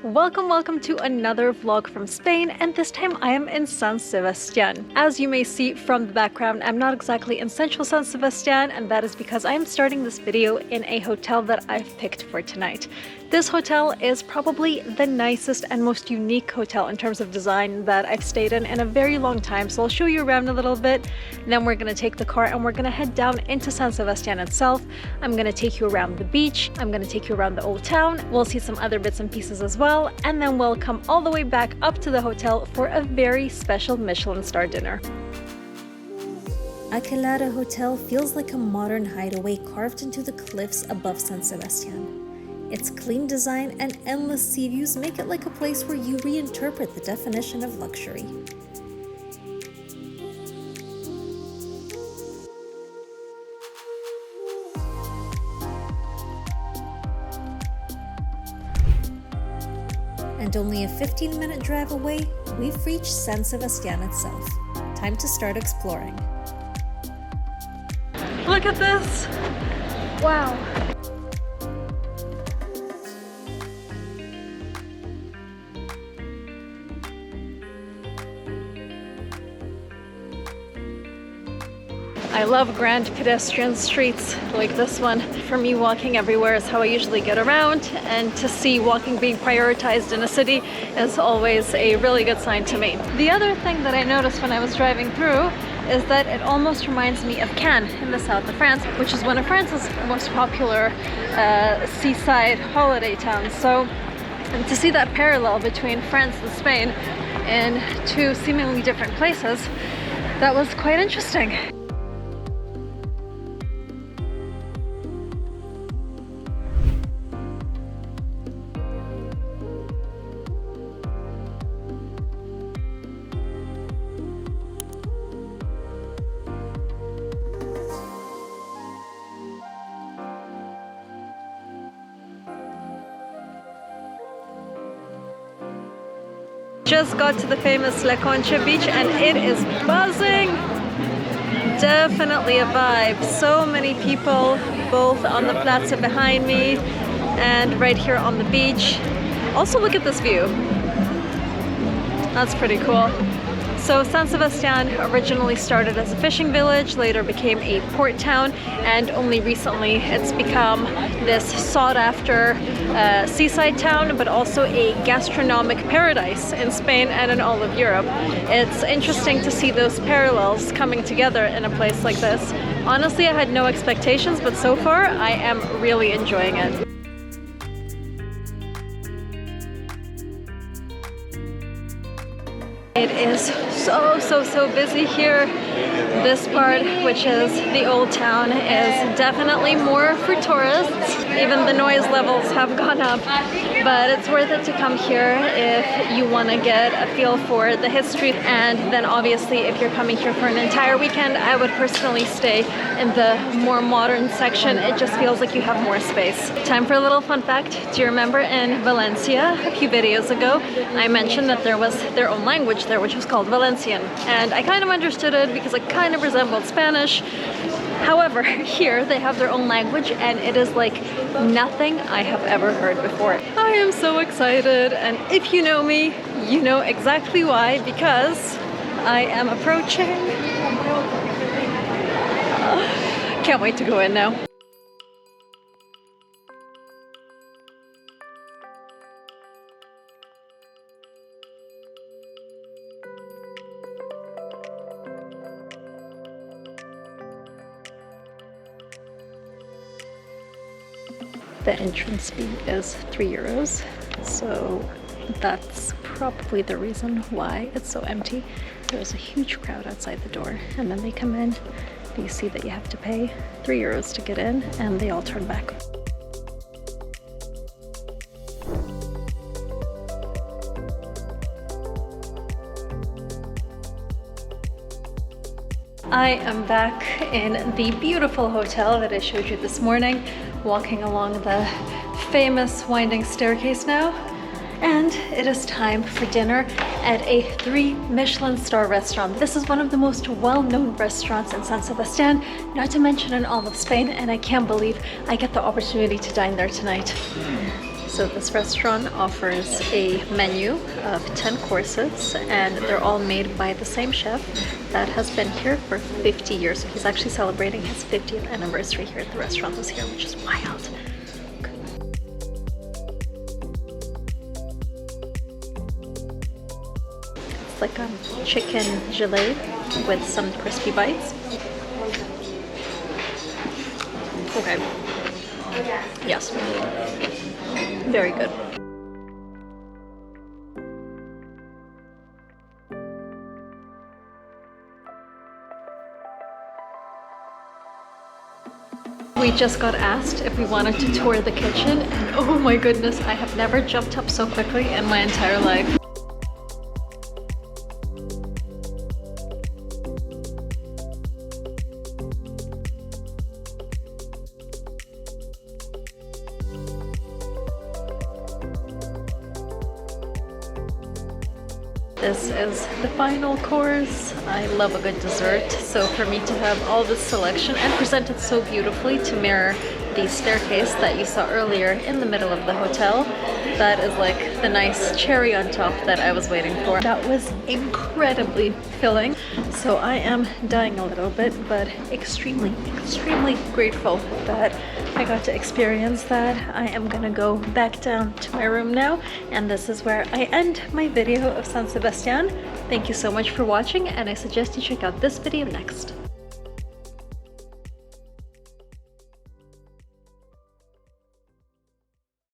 Welcome to another vlog from Spain, and this time I am in San Sebastián. As you may see from the background, I'm not exactly in central San Sebastián, and that is because I am starting this video in a hotel that I've picked for tonight. This hotel is probably the nicest and most unique hotel in terms of design that I've stayed in a very long time, so I'll show you around a little bit, and then we're gonna take the car and we're gonna head down into San Sebastián itself. I'm gonna take you around the beach, I'm gonna take you around the old town, we'll see some other bits and pieces as well, and then we'll come all the way back up to the hotel for a very special Michelin-starred dinner. Akelarre Hotel feels like a modern hideaway carved into the cliffs above San Sebastián. Its clean design and endless sea views make it like a place where you reinterpret the definition of luxury. And only a 15-minute drive away, we've reached San Sebastián itself. Time to start exploring. Look at this! Wow! I love grand pedestrian streets like this one. For me, walking everywhere is how I usually get around, and to see walking being prioritized in a city is always a really good sign to me. The other thing that I noticed when I was driving through is that it almost reminds me of Cannes in the south of France, which is one of France's most popular seaside holiday towns. So to see that parallel between France and Spain in two seemingly different places, that was quite interesting. Just got to the famous La Concha beach and it is buzzing. Definitely a vibe. So many people, both on the plaza behind me and right here on the beach. Also, look at this view. That's pretty cool. So San Sebastián originally started as a fishing village, later became a port town, and only recently it's become this sought-after seaside town, but also a gastronomic paradise in Spain and in all of Europe. It's interesting to see those parallels coming together in a place like this. Honestly, I had no expectations, but so far I am really enjoying it. It is so busy here. This part, which is the old town, is definitely more for tourists. Even the noise levels have gone up, but it's worth it to come here if you want to get a feel for the history. And then obviously if you're coming here for an entire weekend, I would personally stay in the more modern section. It just feels like you have more space. Time for a little fun fact. Do you remember in Valencia a few videos ago I mentioned that there was their own language there, which was called Valencian, and I kind of understood it because it kind of resembled Spanish. However, here they have their own language and it is like nothing I have ever heard before. I am so excited, and if you know me, you know exactly why, because I am approaching. Can't wait to go in now. The entrance fee is €3, so that's probably the reason why it's so empty. There's a huge crowd outside the door, and then they come in, you see that you have to pay €3 to get in, and they all turn back. I am back in the beautiful hotel that I showed you this morning, walking along the famous winding staircase now, and it is time for dinner at a 3-Michelin-star restaurant. This is one of the most well-known restaurants in San Sebastián, not to mention in all of Spain, and I can't believe I get the opportunity to dine there tonight. So this restaurant offers a menu of 10 courses, and they're all made by the same chef that has been here for 50 years. So he's actually celebrating his 50th anniversary here at the restaurant this year, which is wild. It's like a chicken gelée with some crispy bites. Okay. Yes. Very good. We just got asked if we wanted to tour the kitchen, and oh my goodness, I have never jumped up so quickly in my entire life. This is the final course. I love a good dessert, so for me to have all this selection and presented so beautifully to mirror the staircase that you saw earlier in the middle of the hotel, that is like the nice cherry on top that I was waiting for. That was incredibly filling, so I am dying a little bit, but extremely grateful that I got to experience that. I am gonna go back down to my room now, and this is where I end my video of San Sebastián. Thank you so much for watching, and I suggest you check out this video next.